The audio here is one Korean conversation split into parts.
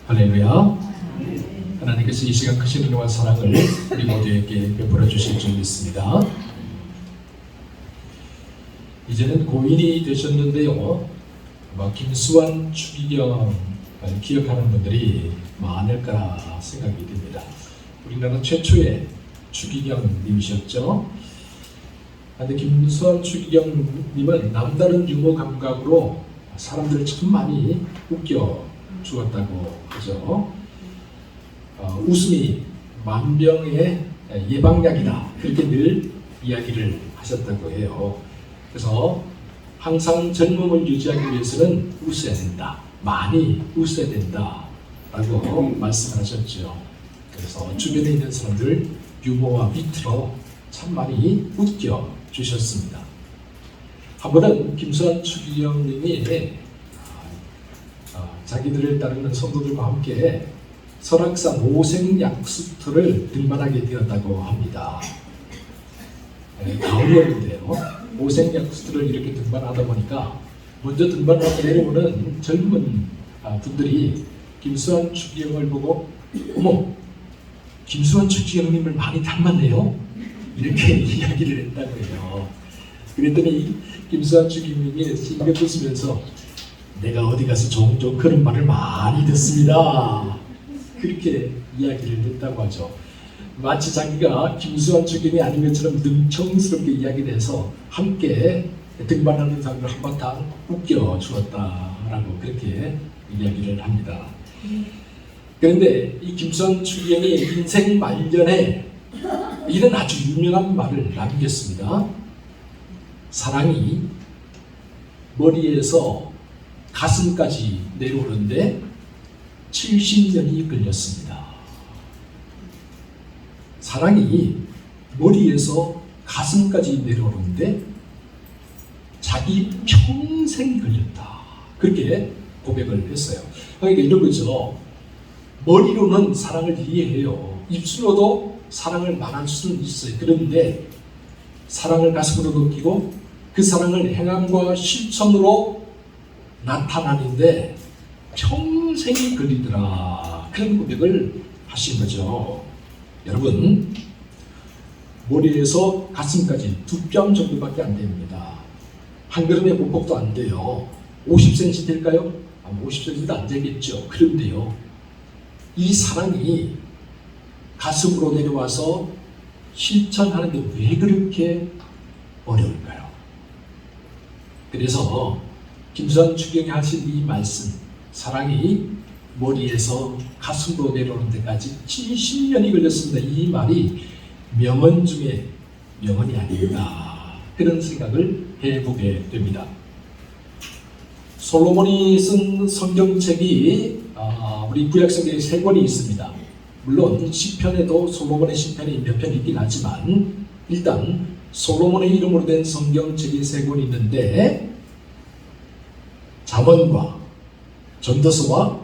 할렐루야. 하나님께서 이 시간 크신 은혜와 사랑을 우리 모두에게 베풀어 주실 줄 믿습니다. 이제는 고인이 되셨는데요, 김수환 추기경을 기억하는 분들이 많을 거라 생각이 듭니다. 우리나라 최초의 추기경님이셨죠. 그런데 김수환 추기경님은 남다른 유머 감각으로 사람들을 참 많이 웃겨 주었다고 하죠. 웃음이 만병의 예방약이다, 그렇게 늘 이야기를 하셨다고 해요. 그래서 항상 젊음을 유지하기 위해서는 웃어야 된다, 많이 웃어야 된다 라고 말씀하셨죠. 그래서 주변에 있는 사람들 유머와 비트로 참 많이 웃겨 주셨습니다. 한 번은 김수환 추기경님이 자기들을 따르는 성도들과 함께 설악산 오색약수터를 등반하게 되었다고 합니다. 가을이었는데요, 오색약수터를 이렇게 등반하다 보니까 먼저 등반하고 내려오는 젊은 분들이 김수환 추기경을 보고 어머, 김수환 추기경님을 많이 닮았네요, 이렇게 이야기를 했다고 해요. 그랬더니 김수환 추기경님이 신경 쓰면서 내가 어디 가서 종종 그런 말을 많이 듣습니다, 그렇게 이야기를 했다고 하죠. 마치 자기가 김수환 추기경이 아닌 것처럼 능청스럽게 이야기를 해서 함께 등반하는 사람을 한바탕 웃겨 주었다라고 그렇게 이야기를 합니다. 그런데 이 김수환 추기경이 인생 말년에 이런 아주 유명한 말을 남겼습니다. 사랑이 머리에서 가슴까지 내려오는데 70년이 걸렸습니다. 사랑이 머리에서 가슴까지 내려오는데 자기 평생이 걸렸다, 그렇게 고백을 했어요. 그러니까 이런 거죠. 머리로는 사랑을 이해해요. 입술로도 사랑을 말할 수는 있어요. 그런데 사랑을 가슴으로 느끼고 그 사랑을 행함과 실천으로 나타나는데 평생이 걸리더라, 그런 고백을 하신 거죠. 여러분, 머리에서 가슴까지 2뼘 정도밖에 안 됩니다. 한 걸음의 보폭도 안 돼요. 50cm 될까요? 50cm도 안 되겠죠. 그런데요, 이 사랑이 가슴으로 내려와서 실천하는데 왜 그렇게 어려울까요? 그래서 김수환 추기경이 하신 이 말씀, 사랑이 머리에서 가슴으로 내려오는 데까지 70년이 걸렸습니다, 이 말이 명언 중에 명언이 아닌가, 그런 생각을 해보게 됩니다. 솔로몬이 쓴 성경책이 우리 구약성경에 3권이 있습니다. 물론 시편에도 솔로몬의 시편이 몇 편 있긴 하지만 일단 솔로몬의 이름으로 된 성경책이 3권이 있는데 잠언과 전도서와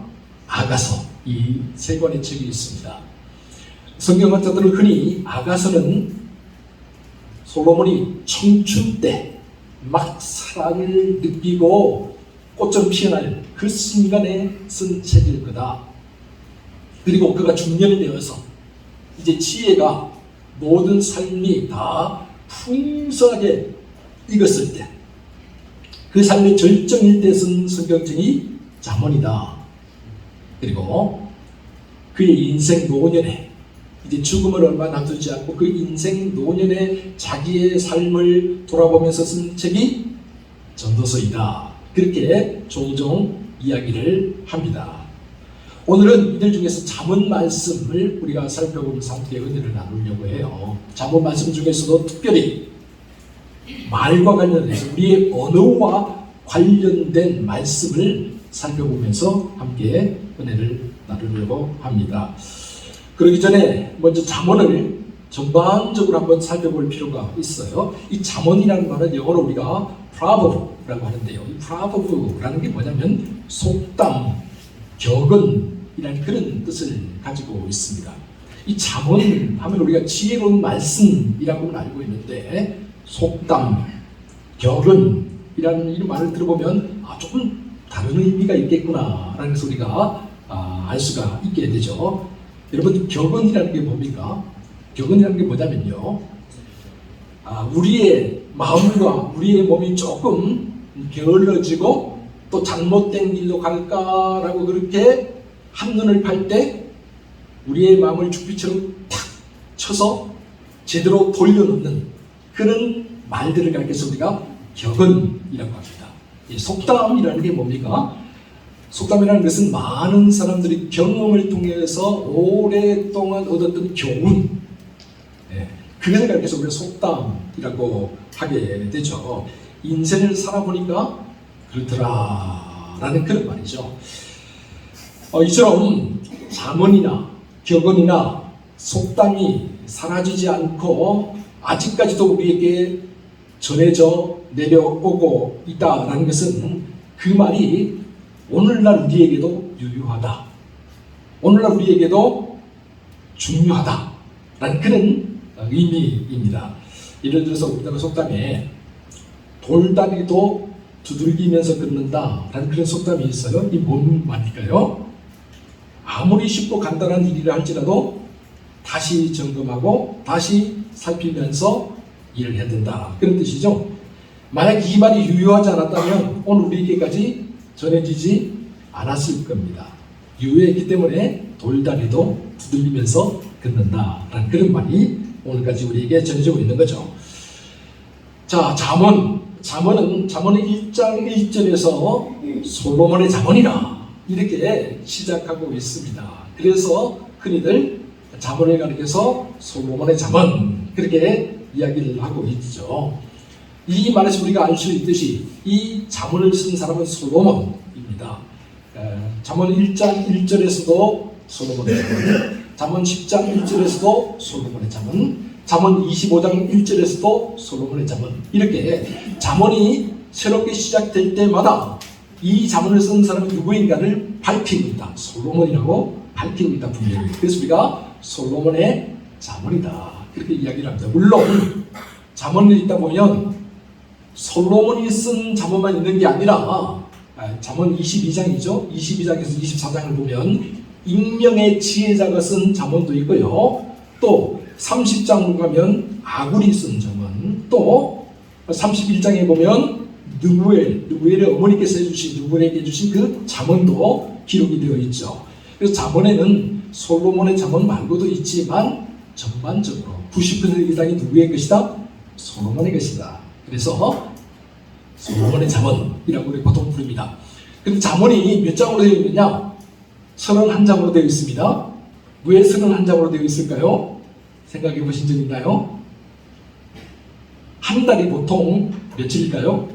아가서, 이 3권의 책이 있습니다. 성경학자들은 흔히 아가서는 솔로몬이 청춘 때 막 사랑을 느끼고 꽃처럼 피어날 그 순간에 쓴 책일 거다. 그리고 그가 중년이 되어서 이제 지혜가 모든 삶이 다 풍성하게 익었을 때, 그 삶의 절정일 때 쓴 성경책이 잠언이다. 그리고 그의 인생 노년에 이제 죽음을 얼마 남지 않고 그 인생 노년에 자기의 삶을 돌아보면서 쓴 책이 전도서이다, 그렇게 종종 이야기를 합니다. 오늘은 이들 중에서 잠언 말씀을 우리가 살펴보면서 함께 은혜를 나누려고 해요. 잠언 말씀 중에서도 특별히 말과 관련해서 우리의 언어와 관련된 말씀을 살펴보면서 함께 은혜를 나누려고 합니다. 그러기 전에 먼저 잠언을 전반적으로 한번 살펴볼 필요가 있어요. 이 잠언이라는 말은 영어로 우리가 proverb라고 하는데요, 이 proverb라는 게 뭐냐면 속담, 격언이라는 그런 뜻을 가지고 있습니다. 이 잠언 하면 우리가 지혜로운 말씀이라고는 알고 있는데 속담, 격언이라는 이 말을 들어보면 조금 다른 의미가 있겠구나라는 소리가 알 수가 있게 되죠. 여러분, 격언이라는 게 뭡니까? 격언이라는 게 뭐냐면요, 우리의 마음과 우리의 몸이 조금 게을러지고 또 잘못된 길로 갈까라고 그렇게 한눈을 팔 때 우리의 마음을 죽비처럼 탁 쳐서 제대로 돌려놓는 그런 말들을 가리켜서 우리가 격언이라고 합니다. 이 속담이라는 게 뭡니까? 속담이라는 것은 많은 사람들이 경험을 통해서 오랫동안 얻었던 교훈, 그것을 가리켜서 우리가 속담이라고 하게 되죠. 인생을 살아보니까 그렇더라라는 그런 말이죠. 이처럼 잠언이나 격언이나 속담이 사라지지 않고 아직까지도 우리에게 전해져 내려오고 있다라는 것은 그 말이 오늘날 우리에게도 유효하다, 오늘날 우리에게도 중요하다라는 그런 의미입니다. 예를 들어서 우리나라 속담에 돌다리도 두들기면서 걷는다라는 그런 속담이 있어요. 이 뭔 말일까요? 아무리 쉽고 간단한 일이라 할지라도 다시 점검하고 다시 살피면서 일을 해야 된다, 그런 뜻이죠. 만약 이 말이 유효하지 않았다면 오늘 우리에게까지 전해지지 않았을 겁니다. 유효했기 때문에 돌다리도 두들리면서 걷는다라는 그런 말이 오늘까지 우리에게 전해지고 있는 거죠. 자, 잠언은 1장 1절에서 솔로몬의 잠언이라 이렇게 시작하고 있습니다. 그래서 흔히들 잠언을 가리켜서 솔로몬의 잠언 그렇게 이야기를 하고 있죠. 이 말에서 우리가 알 수 있듯이 이 잠언을 쓴 사람은 솔로몬입니다. 잠언 1장 1절에서도 솔로몬의 잠언, 잠언 10장 1절에서도 솔로몬의 잠언, 잠언 25장 1절에서도 솔로몬의 잠언, 이렇게 잠언이 새롭게 시작될 때마다 이 잠언을 쓴 사람이 누구인가를 밝히고 있다, 솔로몬이라고 밝히고 있다 분명히. 그래서 우리가 솔로몬의 잠언이다 그렇게 이야기를 합니다. 물론 잠언을 읽다 보면 솔로몬이 쓴 잠언만 있는 게 아니라 잠언 22장이죠. 22장에서 24장을 보면 익명의 지혜자가 쓴 잠언도 있고요. 또 30장으로 가면 아굴이 쓴 잠언, 또 31장에 보면 누구엘의 어머니께서 해주신, 누구엘에게 해주신 그 잠언도 기록이 되어 있죠. 그래서 잠언에는 솔로몬의 잠언 말고도 있지만 전반적으로 90% 이상이 누구의 것이다? 솔로몬의 것이다. 그래서 솔로몬의 잠언이라고 우리 보통 부릅니다. 근데 잠언이 몇 장으로 되어 있느냐? 31장으로 되어 있습니다. 왜 31장으로 되어 있을까요? 생각해 보신 적 있나요? 한 달이 보통 며칠일까요?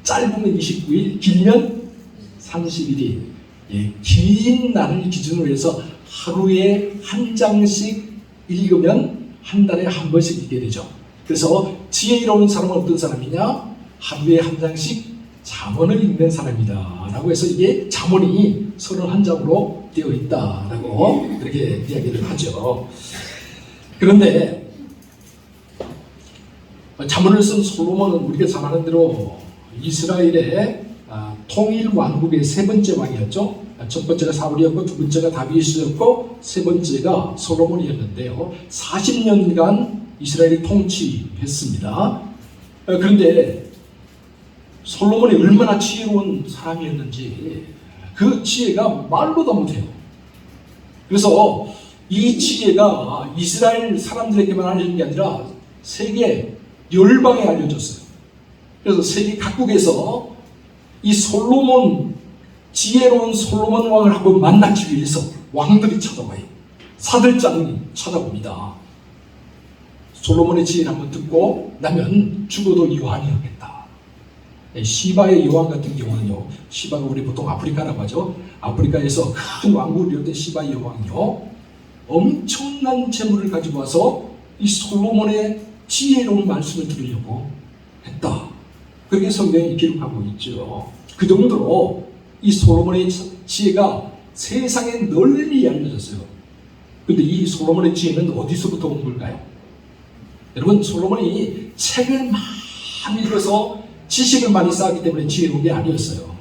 짧으면 29일, 길면 31일. 긴 날을 기준으로 해서 하루에 한 장씩 읽으면 한 달에 한 번씩 읽게 되죠. 그래서 지혜로운 사람은 어떤 사람이냐? 하루에 한 장씩 잠언을 읽는 사람이다 라고 해서 이게 잠언이 31장으로 되어 있다라고 그렇게 이야기를 하죠. 그런데 잠언을 쓴 솔로몬은 우리가 잘 아는 대로 이스라엘의 통일 왕국의 세 번째 왕이었죠. 첫 번째가 사울이었고, 두 번째가 다윗이었고, 세 번째가 솔로몬이었는데요. 40년간 이스라엘이 통치했습니다. 그런데 솔로몬이 얼마나 지혜로운 사람이었는지 그 지혜가 말로도 못해요. 그래서 이 지혜가 이스라엘 사람들에게만 알려진 게 아니라 세계 열방에 알려졌어요. 그래서 세계 각국에서 이 솔로몬, 지혜로운 솔로몬 왕을 한번 만나기 위해서 왕들이 찾아와요. 사들장이 찾아옵니다. 솔로몬의 지혜를 한번 듣고 나면 죽어도 여왕이 하겠다. 시바의 여왕 같은 경우는요, 시바가 우리 보통 아프리카라고 하죠. 아프리카에서 큰 왕국을 이뤘던 시바의 여왕이요, 엄청난 재물을 가지고 와서 이 솔로몬의 지혜로운 말씀을 들으려고 했다. 그렇게 성경이 기록하고 있죠. 그 정도로 이 솔로몬의 지혜가 세상에 널리 알려졌어요. 그런데 이 솔로몬의 지혜는 어디서부터 온 걸까요? 여러분, 솔로몬이 책을 많이 읽어서 지식을 많이 쌓았기 때문에 지혜로운 게 아니었어요.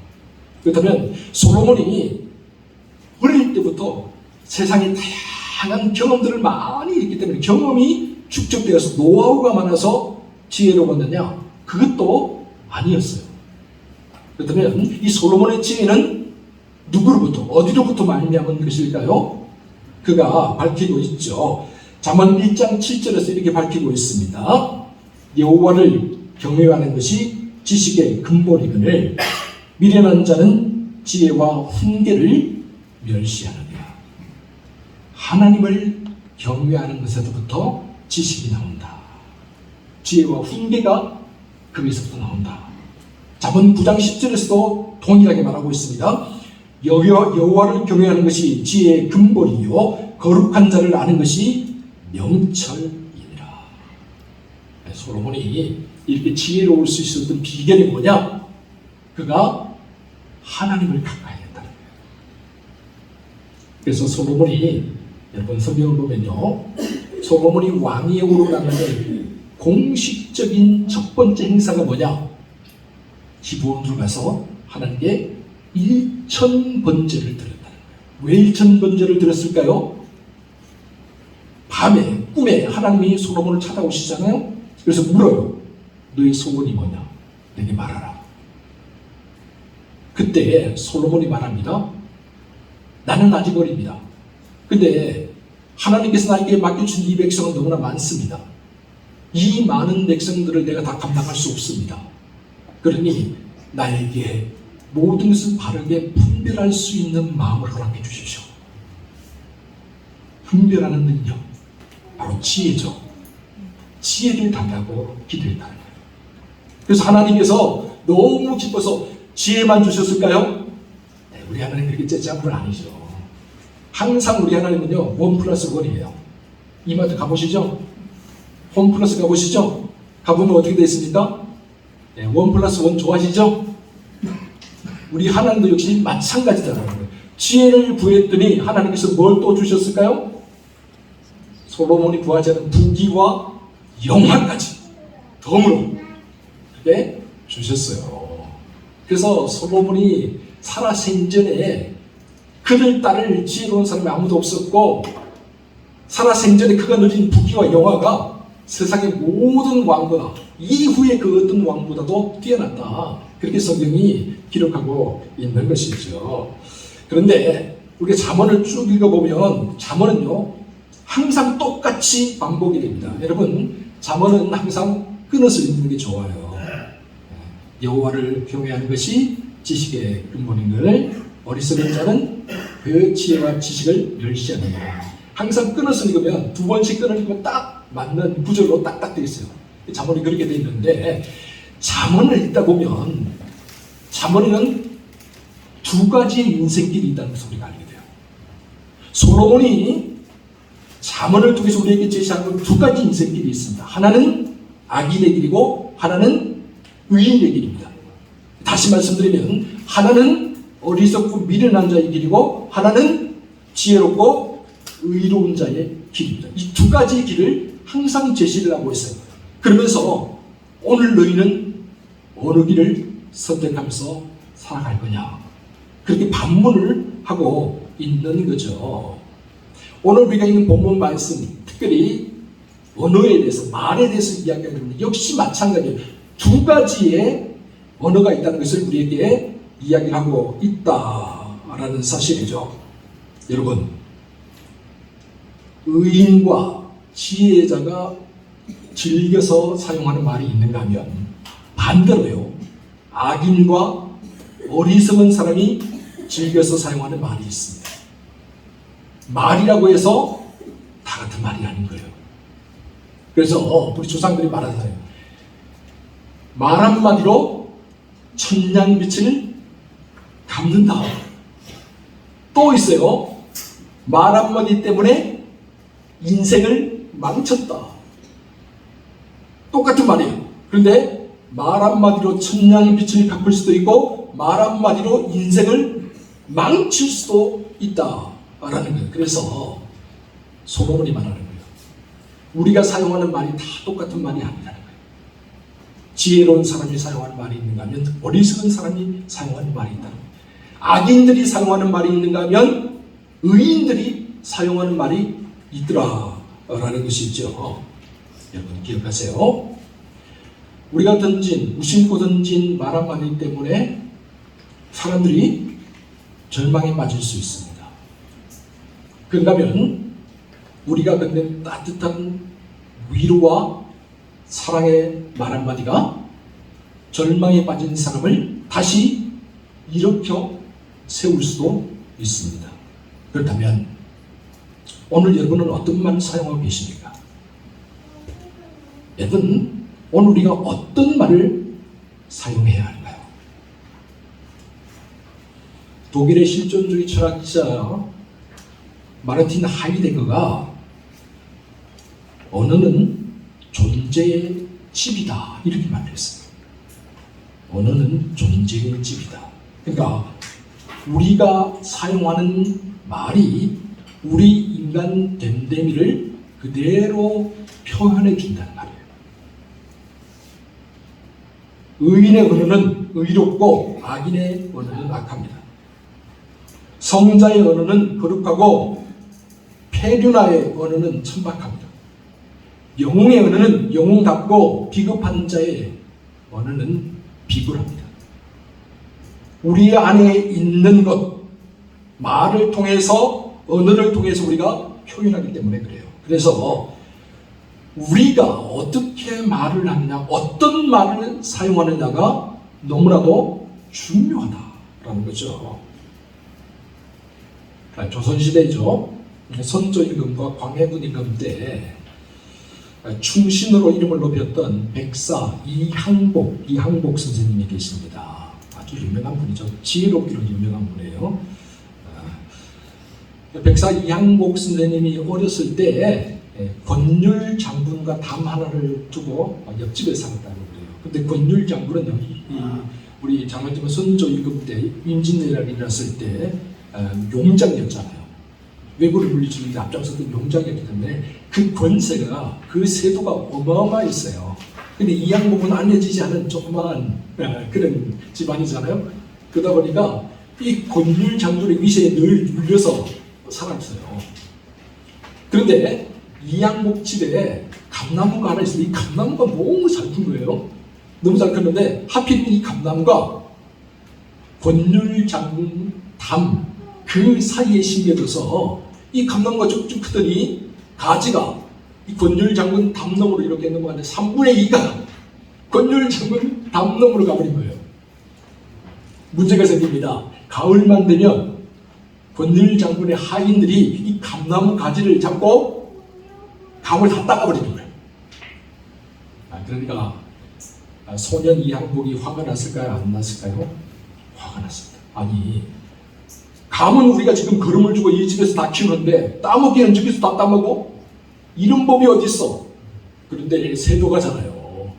그렇다면 솔로몬이 때부터 세상에 다양한 경험들을 많이 했기 때문에 경험이 축적되어서 노하우가 많아서 지혜로 얻느냐? 그것도 아니었어요. 그렇다면 이 솔로몬의 지혜는 누구로부터 어디로부터 말미암은 것일까요? 그가 밝히고 있죠. 잠언 1장 7절에서 이렇게 밝히고 있습니다. 여호와를 경외하는 것이 지식의 근본이거늘 미련한 자는 지혜와 훈계를 멸시하느니라. 하나님을 경외하는 것에서부터 지식이 나온다. 지혜와 훈계가 거기서부터 나온다. 잠언 9장 10절에서도 동일하게 말하고 있습니다. 여호와를 경외하는 것이 지혜의 근본이요 거룩한 자를 아는 것이 명철이니라. 솔로몬이 이렇게 지혜로울 수 있었던 비결이 뭐냐? 그가 하나님을 가까이 했다는 거예요. 그래서 솔로몬이 여러분 성경을 보면요, 솔로몬이 왕위에 오르려면 공식적인 첫 번째 행사가 뭐냐? 기브온으로 가서 하나님께 1000번제를 드렸다는 거예요. 왜 1000번제를 드렸을까요? 밤에 꿈에 하나님이 솔로몬을 찾아오시잖아요. 그래서 물어요. 너의 소원이 뭐냐? 내게 말하라. 그때 솔로몬이 말합니다. 나는 아직 어립니다. 근데 하나님께서 나에게 맡겨준 이 백성은 너무나 많습니다. 이 많은 백성들을 내가 다 감당할 수 없습니다. 그러니 나에게 모든 것을 바르게 분별할 수 있는 마음을 허락해 주십시오. 분별하는 능력, 바로 지혜죠. 지혜를 달라고 기도했다는 거예요. 그래서 하나님께서 너무 기뻐서 지혜만 주셨을까요? 네, 우리 하나님 그렇게 째째한 분 아니죠. 항상 우리 하나님은요 1+1이에요. 이마트 가보시죠? 홈 플러스 가보시죠? 가보면 어떻게 되어 있습니까? 네, 1+1 좋아하시죠? 우리 하나님도 역시 마찬가지다라는 거예요. 지혜를 구했더니 하나님께서 뭘 또 주셨을까요? 솔로몬이 구하지 않은 부귀와 영화까지 덤으로 그렇게 주셨어요. 그래서 솔로몬이 살아생전에 그를 따를 지혜로운 사람이 아무도 없었고, 살아생전에 그가 누린 부귀와 영화가 세상의 모든 왕보다, 이후에 그 어떤 왕보다도 뛰어났다. 그렇게 성경이 기록하고 있는 것이죠. 그런데 우리가 잠언을 쭉 읽어보면 잠언은요 항상 똑같이 반복이 됩니다. 여러분, 잠언은 항상 끊어서 읽는 게 좋아요. 여호와를 경외하는 것이 지식의 근본인걸 어리석은 자는 그 지혜와 지식을 멸시하느니라. 항상 끊어서 읽으면 두 번씩 끊으면 딱 맞는 구절로 딱딱 되어 있어요. 잠언이 그렇게 되어 있는데, 잠언을 읽다 보면 잠언에는 두 가지의 인생길이 있다는 것을 우리가 알게 돼요. 솔로몬이 잠언을 통해서 우리에게 제시하는 두 가지 인생길이 있습니다. 하나는 악인의 길이고 하나는 의인의 길입니다. 다시 말씀드리면 하나는 어리석고 미련한 자의 길이고 하나는 지혜롭고 의로운 자의 길입니다. 이 두 가지의 길을 항상 제시를 하고 있어요. 그러면서 오늘 너희는 어느 길을 선택하면서 살아갈 거냐, 그렇게 반문을 하고 있는 거죠. 오늘 우리가 읽는 본문 말씀, 특별히 언어에 대해서, 말에 대해서 이야기하는 역시 마찬가지예요. 두 가지의 언어가 있다는 것을 우리에게 이야기를 하고 있다라는 사실이죠. 여러분, 의인과 지혜자가 즐겨서 사용하는 말이 있는가 하면 반대로요, 악인과 어리석은 사람이 즐겨서 사용하는 말이 있습니다. 말이라고 해서 다 같은 말이 아닌 거예요. 그래서 우리 조상들이 말하잖아요. 말 한마디로 천냥빛을 갚는다. 또 있어요. 말 한마디 때문에 인생을 망쳤다. 똑같은 말이에요. 그런데 말 한마디로 천냥빛을 갚을 수도 있고 말 한마디로 인생을 망칠 수도 있다라는 거예요. 그래서 솔로몬이 말하는 거예요. 우리가 사용하는 말이 다 똑같은 말이 아니라는 거예요. 지혜로운 사람이 사용하는 말이 있는가 하면 어리석은 사람이 사용하는 말이 있다는 거예요. 악인들이 사용하는 말이 있는가 하면 의인들이 사용하는 말이 있더라라는 것이죠. 여러분 기억하세요. 우리가 무심코 던진 말 한마디 때문에 사람들이 절망에 빠질 수 있습니다. 그런가면 우리가 건넨 따뜻한 위로와 사랑의 말 한마디가 절망에 빠진 사람을 다시 일으켜 세울 수도 있습니다. 그렇다면 오늘 여러분은 어떤 말 사용하고 계십니까? 여러분, 오늘 우리가 어떤 말을 사용해야 할까요? 독일의 실존주의 철학자 마르틴 하이데거가 언어는 존재의 집이다 이렇게 말했어요. 언어는 존재의 집이다. 그러니까 우리가 사용하는 말이 우리 인간 됨됨이를 그대로 표현해 준다는 말이에요. 의인의 언어는 의롭고 악인의 언어는 악합니다. 성자의 언어는 거룩하고 폐륜아의 언어는 천박합니다. 영웅의 언어는 영웅답고 비겁한 자의 언어는 비굴합니다. 우리 안에 있는 것, 말을 통해서, 언어를 통해서 우리가 표현하기 때문에 그래요. 그래서 우리가 어떻게 말을 하느냐, 어떤 말을 사용하느냐가 너무나도 중요하다라는 거죠. 조선시대죠. 선조 임금과 광해군 임금 때 충신으로 이름을 높였던 백사 이항복 선생님이 계십니다. 아주 유명한 분이죠. 지혜롭기로 유명한 분이에요. 백사 이항복 선생님이 어렸을 때 권율 장군과 담 하나를 두고 옆집에 살았다고 그래요. 근데 권율 장군은 우리 장관님은 선조 임금 때 임진왜란이 일어났을 때 용장이었잖아요. 왜구를 물리치는데 앞장섰던 용장이었기 때문에 그 권세가, 그 세도가 어마어마했어요. 근데 이항복은 알려지지 않은 조그마한 그런 집안이잖아요. 그러다 보니까 이 권율 장군의 위세에 늘 눌려서 살았어요. 그런데 이항복 집에 감나무가 하나 있어요. 이 감나무가 너무 잘 큰 거예요. 너무 잘 컸는데 하필 이 감나무가 권율 장군 담 그 사이에 심겨져서 이 감나무가 쭉쭉 크더니 가지가 이 권율 장군 담너머로 이렇게 넘어가는데 3분의 2가 권율 장군 담너머로 가버린 거예요. 문제가 생깁니다. 가을만 되면 권율 장군의 하인들이 이 감나무 가지를 잡고 감을 다 닦아버리는 거예요. 그러니까 소년 이항복이 화가 났을까요? 안 났을까요? 화가 났습니다. 아니, 감은 우리가 지금 거름을 주고 이 집에서 다 키우는데 따먹기는 저기서 다 따먹어? 이런 법이 어디 있어? 그런데 세도가잖아요.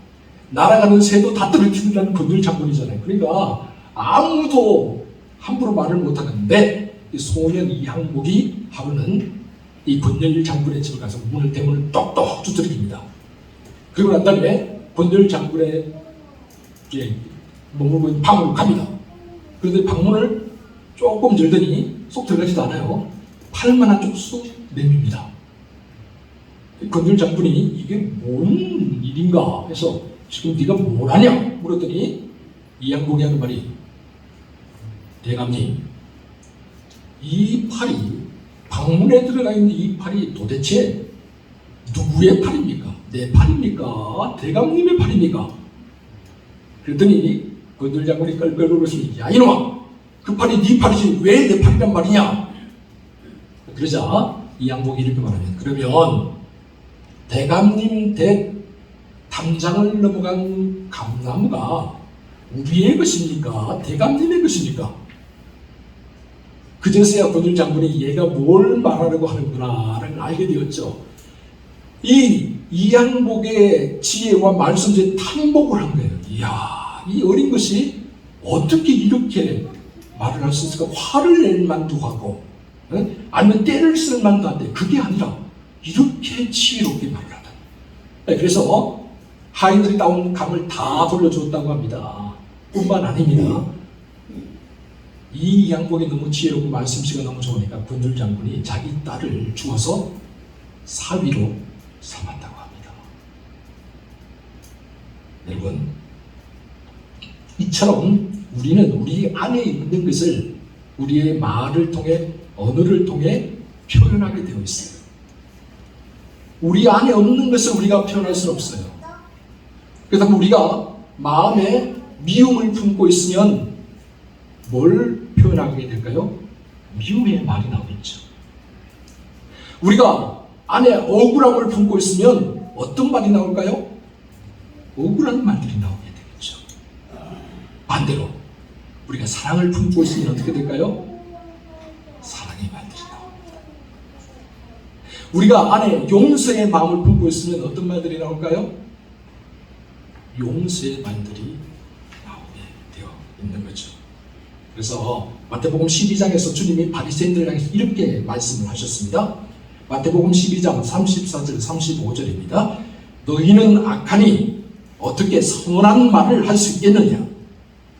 날아가는 새도 다 떨어뜨린다는 권율 장군이잖아요. 그러니까 아무도 함부로 말을 못하는데 이 소년 이항복이 하루는 이 권율 장군의 집에 가서 대문을 똑똑 두드립니다. 그리고 난 다음에 권율 장군의 머물고 있는 방으로 갑니다. 그런데 방문을 조금 열더니 쏙 들어가지도 않아요. 팔만 한쪽 쑥 내밉니다. 권율 장군이 이게 뭔 일인가 해서 지금 네가 뭘 하냐 물었더니 이항복이 하는 말이, 대감님, 이 팔이, 방문에 들어가 있는 이 팔이 도대체 누구의 팔입니까? 내 팔입니까? 대감님의 팔입니까? 그랬더니 권율 장군이 껄껄 울었으니, 야 이놈아, 그 팔이 네 팔이지 왜 내 팔이란 말이냐? 그러자 이항복이 이렇게 말하면, 그러면 대감님 댁 담장을 넘어간 감나무가 우리의 것입니까? 대감님의 것입니까? 그제서야 권율 장군이 얘가 뭘 말하려고 하는구나를 알게 되었죠. 이 이항복의 지혜와 말씀에 탐복을 한 거예요. 이야, 이 어린 것이 어떻게 이렇게 말을 할 수 있을까? 화를 낼 만도 하고, 아니면 때를 쓸 만도 한데, 그게 아니라 이렇게 지혜롭게 말을 하다. 그래서 하인들이 따온 감을 다 돌려줬다고 합니다. 뿐만 아닙니다. 이 양복이 너무 지혜롭고 말씀씨가 너무 좋으니까 군술 장군이 자기 딸을 주어서 사위로 삼았다고 합니다. 여러분, 이처럼 우리는 우리 안에 있는 것을 우리의 말을 통해, 언어를 통해 표현하게 되어 있어요. 우리 안에 없는 것을 우리가 표현할 수는 없어요. 그래서 우리가 마음에 미움을 품고 있으면 뭘 표현하게 될까요? 미움의 말이 나오겠죠. 우리가 안에 억울함을 품고 있으면 어떤 말이 나올까요? 억울한 말들이 나오게 되겠죠. 반대로 우리가 사랑을 품고 있으면 어떻게 될까요? 사랑의 말들이 나옵니다. 우리가 안에 용서의 마음을 품고 있으면 어떤 말들이 나올까요? 용서의 말들이 나오게 되어 있는 거죠. 그래서 마태복음 12장에서 주님이 바리새인들을 향해서 이렇게 말씀을 하셨습니다. 마태복음 12장 34절 35절입니다. 너희는 악하니 어떻게 선한 말을 할 수 있겠느냐?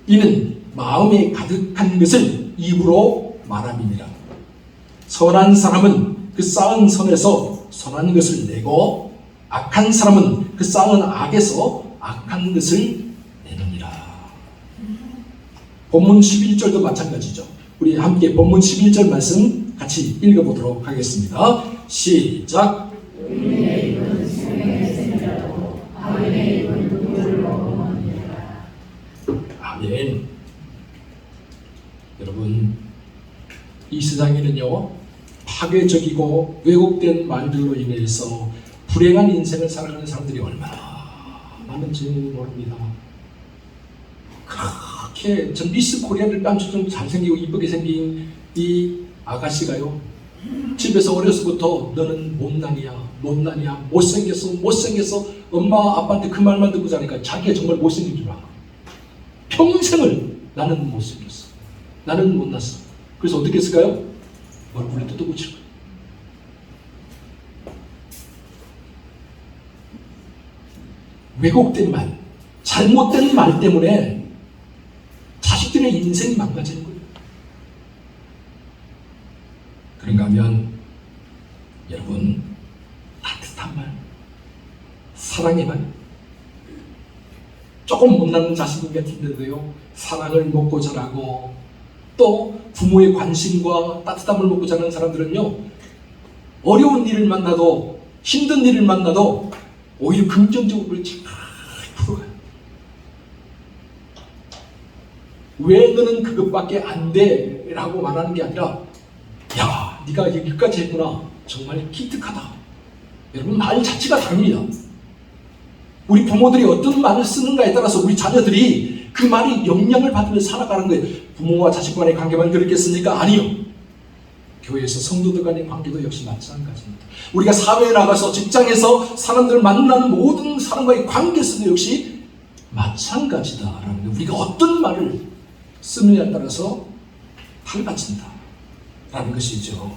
이는 마음에 가득한 것을 입으로 말함이니라. 선한 사람은 그 쌓은 선에서 선한 것을 내고 악한 사람은 그 쌓은 악에서 악한 것을 내느니라. 본문 11절도 마찬가지죠. 우리 함께 본문 11절 말씀 같이 읽어보도록 하겠습니다. 시작. 아멘. 여러분, 이 세상에는요, 파괴적이고 왜곡된 말들로 인해서 불행한 인생을 살아가는 사람들이 얼마나 많은지 모릅니다. 그렇게 전 미스 코리아를 깜짝좀 잘생기고 이쁘게 생긴 이 아가씨가요, 집에서 어려서부터 너는 못난이야, 못생겼어 엄마 아빠한테 그 말만 듣고 자니까 자기가 정말 못생긴 줄 알아. 평생을 나는 못생겼어, 나는 못났어. 그래서 어떻게 했을까요? 얼굴에 뜯어붙일 거예요. 왜곡된 말, 잘못된 말 때문에 자식들의 인생이 망가지는 거예요. 그런가 하면 여러분, 따뜻한 말, 사랑의 말, 조금 못나는 자식인 같은데도요, 사랑을 먹고 자라고 또 부모의 관심과 따뜻함을 먹고 자라는 사람들은요, 어려운 일을 만나도, 힘든 일을 만나도 오히려 긍정적으로 잘 풀어가요. 왜 너는 그것밖에 안 돼? 라고 말하는 게 아니라, 야, 네가 여기까지 했구나, 정말 기특하다. 여러분, 말 자체가 다릅니다. 우리 부모들이 어떤 말을 쓰는가에 따라서 우리 자녀들이 그 말이 영향을 받으면서 살아가는 거예요. 부모와 자식 간의 관계만 그렇겠습니까? 아니요. 교회에서 성도들 간의 관계도 역시 마찬가지입니다. 우리가 사회에 나가서 직장에서 사람들을 만나는 모든 사람과의 관계에서도 역시 마찬가지다라는 거예요. 우리가 어떤 말을 쓰느냐에 따라서 달라진다라는 것이죠.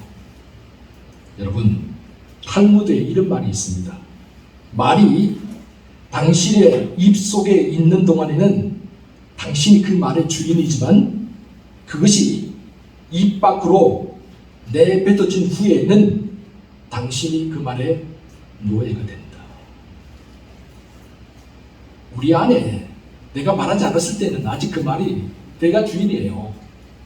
여러분, 탈무드에 이런 말이 있습니다. 말이 당신의 입속에 있는 동안에는 당신이 그 말의 주인이지만 그것이 입 밖으로 내뱉어진 후에는 당신이 그 말의 노예가 된다. 우리 안에 내가 말하지 않았을 때는 아직 그 말이 내가 주인이에요.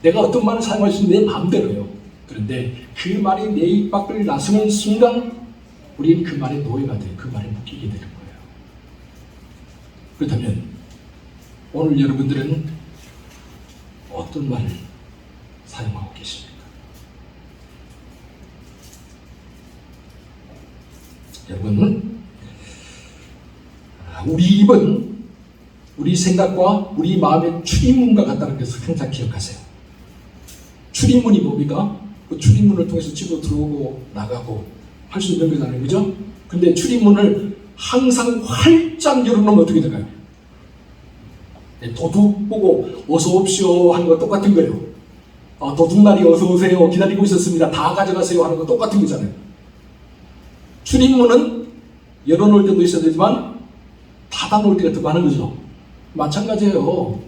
내가 어떤 말을 사용할 수 있는 내 마음대로요. 그런데 그 말이 내 입 밖을 나서는 순간 우리는 그 말의 노예가 돼요. 그 말에 묶이게 되는 거예요. 그렇다면 오늘 여러분들은 어떤 말을 사용하고 계십니까? 여러분, 우리 입은 우리 생각과 우리 마음의 출입문과 같다는 것을 항상 기억하세요. 출입문이 뭡니까? 그 출입문을 통해서 집으로 들어오고 나가고 할 수 있는 거잖아요. 그죠? 근데 출입문을 항상 활짝 열어놓으면 어떻게 될까요? 도둑 보고 어서 옵시오 하는 거 똑같은 거예요. 도둑날이 어서 오세요, 기다리고 있었습니다, 다 가져가세요 하는 거 똑같은 거잖아요. 출입문은 열어놓을 때도 있어야 되지만 닫아놓을 때가 더 많은 거죠. 마찬가지예요.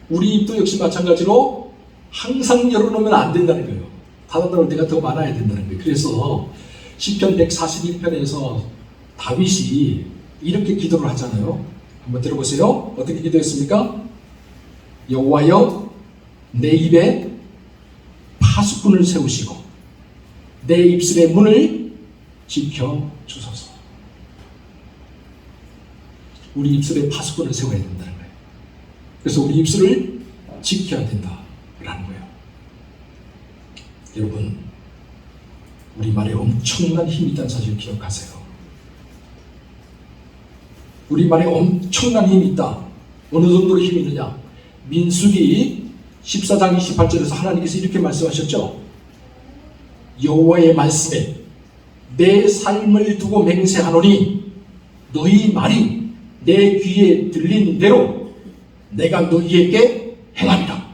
우리 입도 역시 마찬가지로 항상 열어놓으면 안 된다는 거예요. 닫아놓을 때가 더 많아야 된다는 거예요. 그래서 시편 141편에서 다윗이 이렇게 기도를 하잖아요. 한번 들어보세요. 어떻게 기도했습니까? 여호와여, 내 입에 파수꾼을 세우시고 내 입술의 문을 지켜 주소서. 우리 입술에 파수꾼을 세워야 된다는 거예요. 그래서 우리 입술을 지켜야 된다라는 거예요. 여러분, 우리 말에 엄청난 힘이 있다는 사실을 기억하세요. 우리 말에 엄청난 힘이 있다. 어느 정도로 힘이 있느냐? 민수기 14장 28절에서 하나님께서 이렇게 말씀하셨죠. 여호와의 말씀에 내 삶을 두고 맹세하노니 너희 말이 내 귀에 들린 대로 내가 너희에게 행하리라.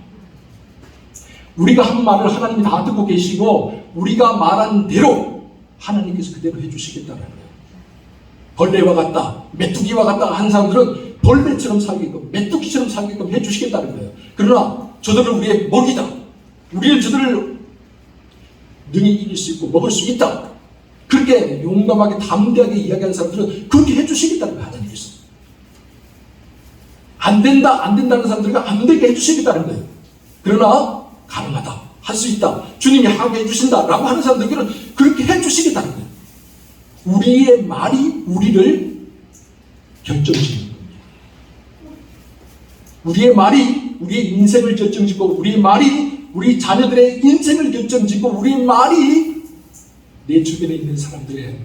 우리가 한 말을 하나님이 다 듣고 계시고 우리가 말한 대로 하나님께서 그대로 해주시겠다는 거예요. 벌레와 같다, 메뚜기와 같다 한 사람들은 벌레처럼 살게끔, 메뚜기처럼 살게끔 해주시겠다는 거예요. 그러나 저들은 우리의 먹이다. 우리는 저들을 능히 이길 수 있고 먹을 수 있다. 그렇게 용감하게 담대하게 이야기하는 사람들은 그렇게 해주시겠다는 거예요. 하나님께서. 안 된다, 안 된다는 사람들은 안 되게 해주시겠다는 거예요. 그러나 가능하다, 할 수 있다, 주님이 하게 해주신다 라고 하는 사람들은 그렇게 해주시겠다는 거예요. 우리의 말이 우리를 결정짓는 겁니다. 우리의 말이 우리의 인생을 결정짓고 우리의 말이 우리 자녀들의 인생을 결정짓고 우리의 말이 내 주변에 있는 사람들의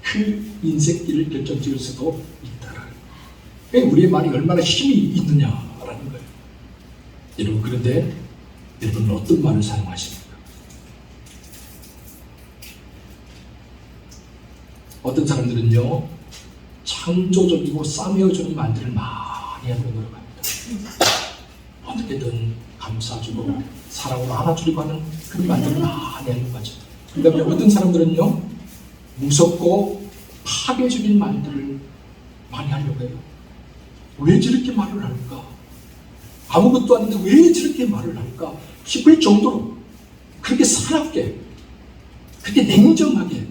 그 인생길을 결정지을 수도 있다라는 거예요. 우리의 말이 얼마나 힘이 있느냐라는 거예요. 여러분, 그런데 여러분은 어떤 말을 사용하십니까? 어떤 사람들은요, 창조적이고 싸매어주는 말들을 많이 하려고 노력합니다. 어떻게든 감싸주고 사랑으로 안아주려고 하는 그런 말들을 많이 하려고 하죠. 그다음에 어떤 사람들은요, 무섭고 파괴적인 말들을 많이 하려고 해요. 왜 저렇게 말을 할까? 아무것도 아닌데 왜 저렇게 말을 할까 싶을 정도로 그렇게 사납게, 그렇게 냉정하게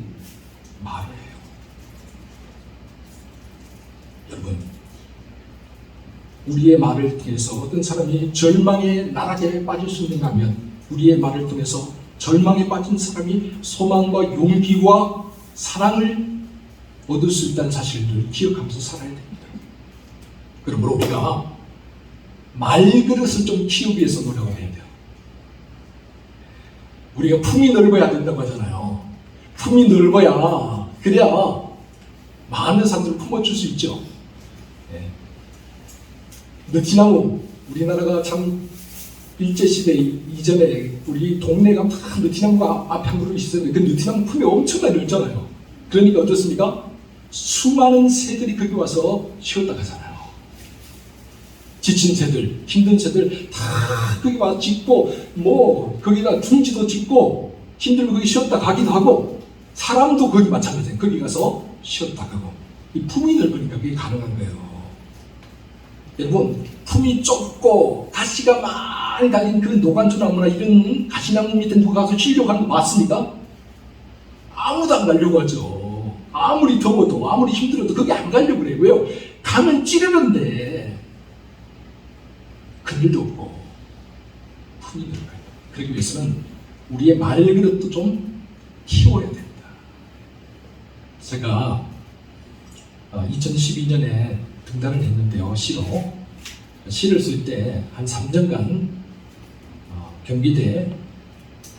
말을 해요. 여러분, 우리의 말을 통해서 어떤 사람이 절망의 나락에 빠질 수 있는가 하면 우리의 말을 통해서 절망에 빠진 사람이 소망과 용기와 사랑을 얻을 수 있다는 사실을 기억하면서 살아야 됩니다. 그러므로 우리가 말그릇을 좀 키우기 위해서 노력을 해야 돼요. 우리가 품이 넓어야 된다고 하잖아요. 품이 넓어야, 그래야 많은 사람들을 품어줄 수 있죠. 네. 느티나무, 우리나라가 참 일제시대 이전에 우리 동네 가면 다 느티나무가 앞에 한 그룹이 있었는데 그 느티나무 품이 엄청나게 넓잖아요. 그러니까 어떻습니까? 수많은 새들이 거기 와서 쉬었다 가잖아요. 지친 새들, 힘든 새들 다 거기 와서 짓고, 뭐 거기다 둥지도 짓고 힘들면 거기 쉬었다 가기도 하고, 사람도 거기 마찬가지예요. 거기 가서 쉬었다 가고. 이 품이 넓으니까 그게 가능한 거예요. 여러분, 품이 좁고 가시가 많이 달린 그런 노간주나무나 이런 가시나무 밑에 누가 가서 쉬려고 하는 거 맞습니까? 아무도 안 가려고 하죠. 아무리 더워도 아무리 힘들어도 거기 안 가려고 그래요. 왜요? 가면 찌르는데 그늘도 없고 품이 넓어요. 그러기 위해서는 우리의 말그릇도 좀 키워야 된다. 제가 2012년에 등단을 했는데요. 시를 쓸 때 한 3년간 경기대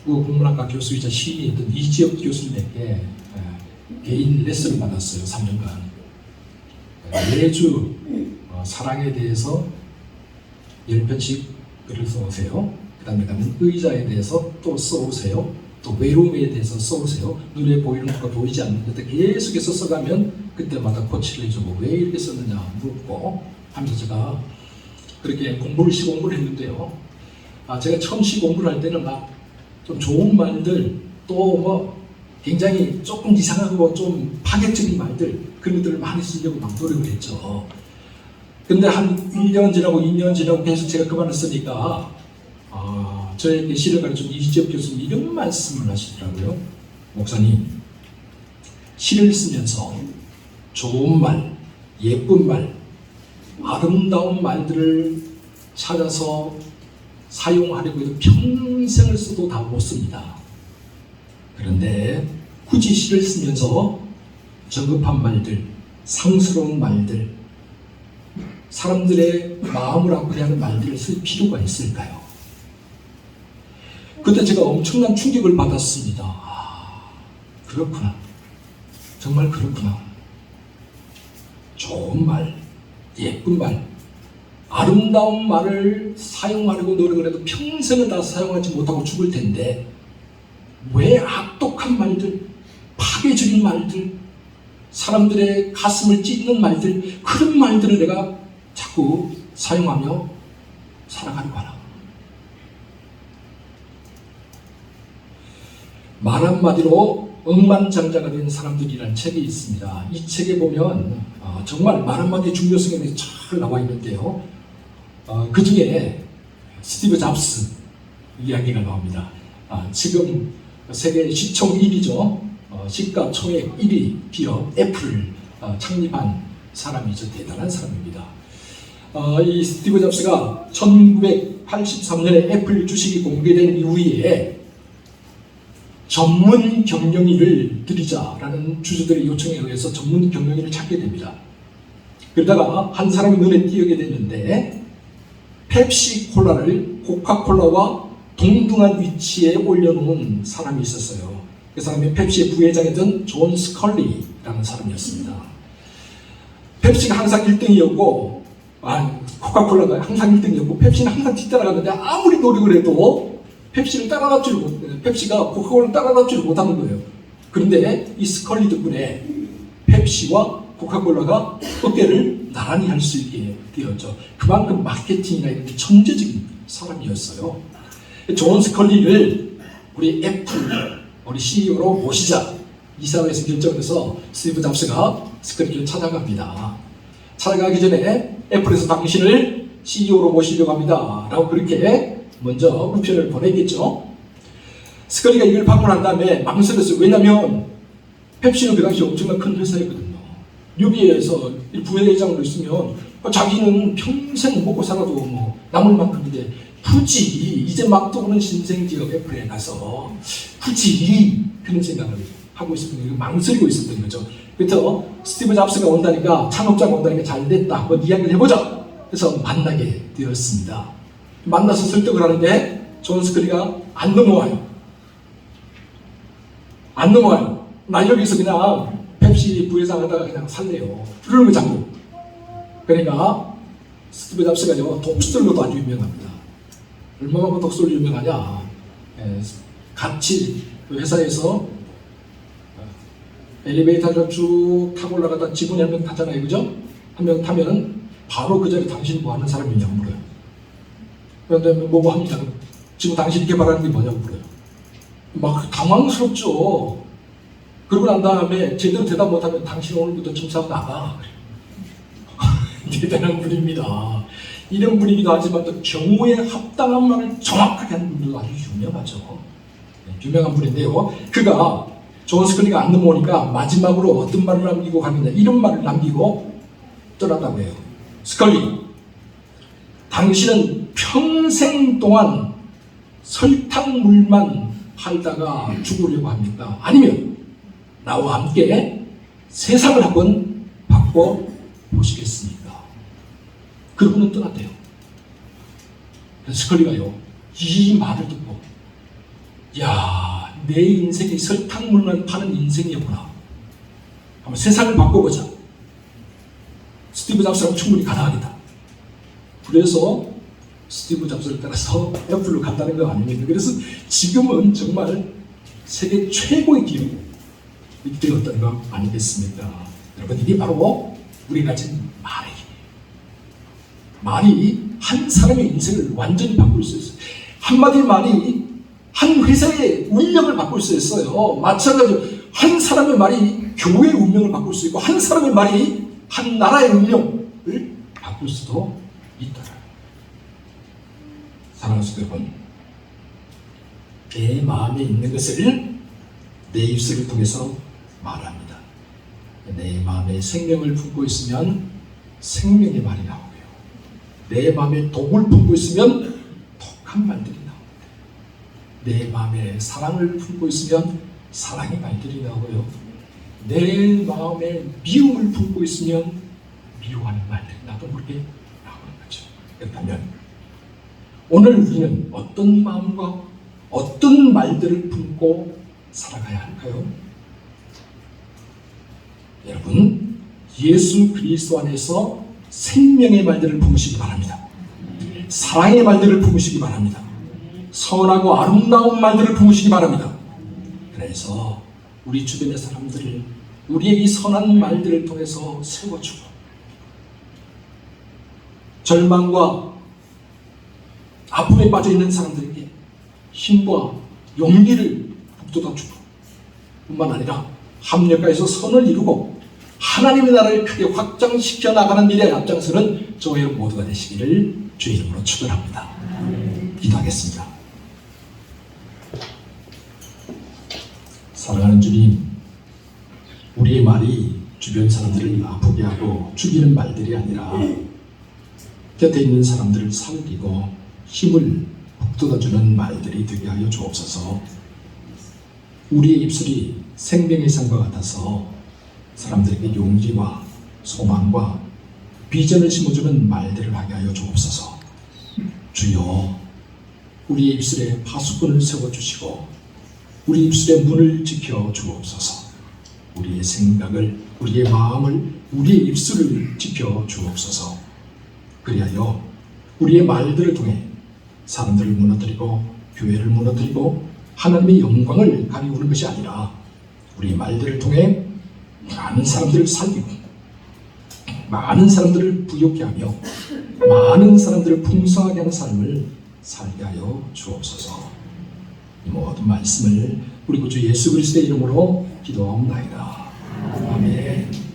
국어국문학과 교수이자 시인이었던 이지혁 교수님에게 개인 레슨을 받았어요. 3년간. 매주 사랑에 대해서 10편씩 글을 써오세요. 그 다음에 가면 의자에 대해서 또 써오세요. 또 외로움에 대해서 써오세요. 눈에 보이는 것과 보이지 않는 것들 계속해서 써가면 그때마다 코치를 해주고 왜 이렇게 썼느냐 묻고 하면서 제가 그렇게 시공부를 했는데요. 제가 처음 시공부를 할 때는 막 좀 좋은 말들, 또 뭐 굉장히 조금 이상하고 좀 파격적인 말들, 그런 것들을 많이 쓰려고 막 노력을 했죠. 근데 한 1년 지나고 2년 지나고 계속 제가 그 말을 쓰니까 저에게 시를 가르친 이지엽 교수님 이런 말씀을 하시더라고요. 목사님, 시를 쓰면서 좋은 말, 예쁜 말, 아름다운 말들을 찾아서 사용하려고 해도 평생을 써도 다 못 씁니다. 그런데 굳이 시를 쓰면서 저급한 말들, 상스러운 말들, 사람들의 마음을 아프게 하는 말들을 쓸 필요가 있을까요? 그때 제가 엄청난 충격을 받았습니다. 그렇구나. 정말 그렇구나. 좋은 말, 예쁜 말, 아름다운 말을 사용하려고 노력을 해도 평생을 다 사용하지 못하고 죽을 텐데 왜 악독한 말들, 파괴적인 말들, 사람들의 가슴을 찢는 말들, 그런 말들을 내가 자꾸 사용하며 살아가려고 하나? 말 한마디로 억만장자가 된 사람들이라는 책이 있습니다. 이 책에 보면 정말 말 한마디의 중요성에 대해서 잘 나와 있는데요. 그 중에 스티브 잡스 이야기가 나옵니다. 지금 세계 시총 1위죠. 시가총액 1위 기업 애플을 창립한 사람이죠. 대단한 사람입니다. 이 스티브 잡스가 1983년에 애플 주식이 공개된 이후에 전문 경영인을 들이자라는 주주들의 요청에 의해서 전문 경영인을 찾게 됩니다. 그러다가 한 사람이 눈에 띄게 됐는데 펩시콜라를 코카콜라와 동등한 위치에 올려놓은 사람이 있었어요. 그 사람이 펩시의 부회장이던 존 스컬리라는 사람이었습니다. 펩시가 항상 1등이었고 코카콜라가 항상 1등이었고 펩시는 항상 뒤따라갔는데 아무리 노력을 해도 펩시가 코카콜라를 따라잡지를 못하는 거예요. 그런데 이 스컬리 덕분에 펩시와 코카콜라가 어깨를 나란히 할 수 있게 되었죠. 그만큼 마케팅이나 이런 게 천재적인 사람이었어요. 존 스컬리를 우리 애플 우리 CEO로 모시자 이사회에서 결정을 해서 스티브 잡스가 스컬리를 찾아갑니다. 찾아가기 전에 애플에서 당신을 CEO로 모시려고 합니다 라고 그렇게 먼저 우편을 보내겠죠. 스컬리가 이걸 받고 난 다음에 망설였어요. 왜냐하면 펩시는 그 당시 엄청난 큰 회사였거든요. 여기에서 부회장으로 있으면 자기는 평생 먹고 살아도 뭐 남을 만큼인데 굳이 이제 막 떠오르는 신생지역 애플에 가서 굳이 그런 생각을 하고 있었던 망설이고 있었던 거죠. 그래서 스티브 잡스가 온다니까 창업자가 온다니까 잘 됐다 한번 이야기를 해보자 그래서 만나게 되었습니다. 만나서 설득을 하는데 존 스컬리가 안 넘어와요. 안 넘어와요. 나 여기서 그냥 펩시 부회장 하다가 그냥 살래요. 그러는 거 자꾸. 그러니까 스티브 잡스가요 독설로도 아주 유명합니다. 얼마만큼 독설로 유명하냐? 같이 회사에서 엘리베이터를 쭉 타고 올라가다 직원이 한 명 타잖아요, 그죠? 한 명 타면 바로 그 자리에 당신이 뭐 하는 사람이냐고 물어요. 그런데 뭐고 합니다. 지금 당신이 개발하는 게 뭐냐고 물어요. 막 당황스럽죠. 그러고 난 다음에 제대로 대답 못하면 당신 오늘부터 점사하고 나가. 대단한 분입니다. 이런 분이기도 하지만 또 경우에 합당한 말을 정확하게 하는 분들도 아주 유명하죠. 유명한 분인데요. 그가 존 스컬리가 안 넘어오니까 마지막으로 어떤 말을 남기고 가느냐 이런 말을 남기고 떠났다고 해요. 스컬리, 당신은 평생 동안 설탕물만 팔다가 죽으려고 합니까? 아니면 나와 함께 세상을 한번 바꿔보시겠습니까? 그분은 떠났대요. 스컬리가요, 이 말을 듣고, 야, 내 인생이 설탕물만 파는 인생이었구나. 한번 세상을 바꿔보자. 스티브 잡스랑 충분히 가능하겠다. 그래서 스티브 잡스를 따라서 애플로 간다는 거 아닙니까? 그래서 지금은 정말 세계 최고의 기업이 되었다는 거 아니겠습니까? 여러분, 이게 바로 우리가 가진 말이에요. 말이 한 사람의 인생을 완전히 바꿀 수 있어요. 한마디 말이 한 회사의 운명을 바꿀 수 있어요. 마찬가지로 한 사람의 말이 교회의 운명을 바꿀 수 있고 한 사람의 말이 한 나라의 운명을 바꿀 수도 있다. 사랑하는 여러분, 내 마음에 있는 것을 내 입술을 통해서 말합니다. 내 마음에 생명을 품고 있으면 생명의 말이 나오고요. 내 마음에 독을 품고 있으면 독한 말들이 나옵니다. 내 마음에 사랑을 품고 있으면 사랑의 말들이 나오고요. 내 마음에 미움을 품고 있으면 미워하는 말들이 나도 모르게 나오는 거죠. 그렇다면 오늘 우리는 어떤 마음과 어떤 말들을 품고 살아가야 할까요? 여러분, 예수 그리스도 안에서 생명의 말들을 품으시기 바랍니다. 사랑의 말들을 품으시기 바랍니다. 선하고 아름다운 말들을 품으시기 바랍니다. 그래서 우리 주변의 사람들을 우리의 이 선한 말들을 통해서 세워주고 절망과 아픔에 빠져있는 사람들에게 힘과 용기를 북돋아주고 뿐만 아니라 합력하여서 선을 이루고 하나님의 나라를 크게 확장시켜 나가는 일에 앞장서는 저와 여러분 모두가 되시기를 주의 이름으로 축원합니다. 기도하겠습니다. 사랑하는 주님, 우리의 말이 주변 사람들을 아프게 하고 죽이는 말들이 아니라 곁에 있는 사람들을 살리고 힘을 북돋아주는 말들이 되게 하여 주옵소서. 우리의 입술이 생명의 산과 같아서 사람들에게 용기와 소망과 비전을 심어주는 말들을 하게 하여 주옵소서. 주여, 우리의 입술에 파수꾼을 세워주시고 우리 입술의 문을 지켜 주옵소서. 우리의 생각을, 우리의 마음을, 우리의 입술을 지켜 주옵소서. 그리하여 우리의 말들을 통해 사람들을 무너뜨리고 교회를 무너뜨리고 하나님의 영광을 가리우는 것이 아니라 우리의 말들을 통해 많은 사람들을 살리고 많은 사람들을 부욕케 하며 많은 사람들을 풍성하게 하는 삶을 살게 하여 주옵소서. 이 모든 말씀을 우리 구주 예수 그리스도의 이름으로 기도하옵나이다. 아멘.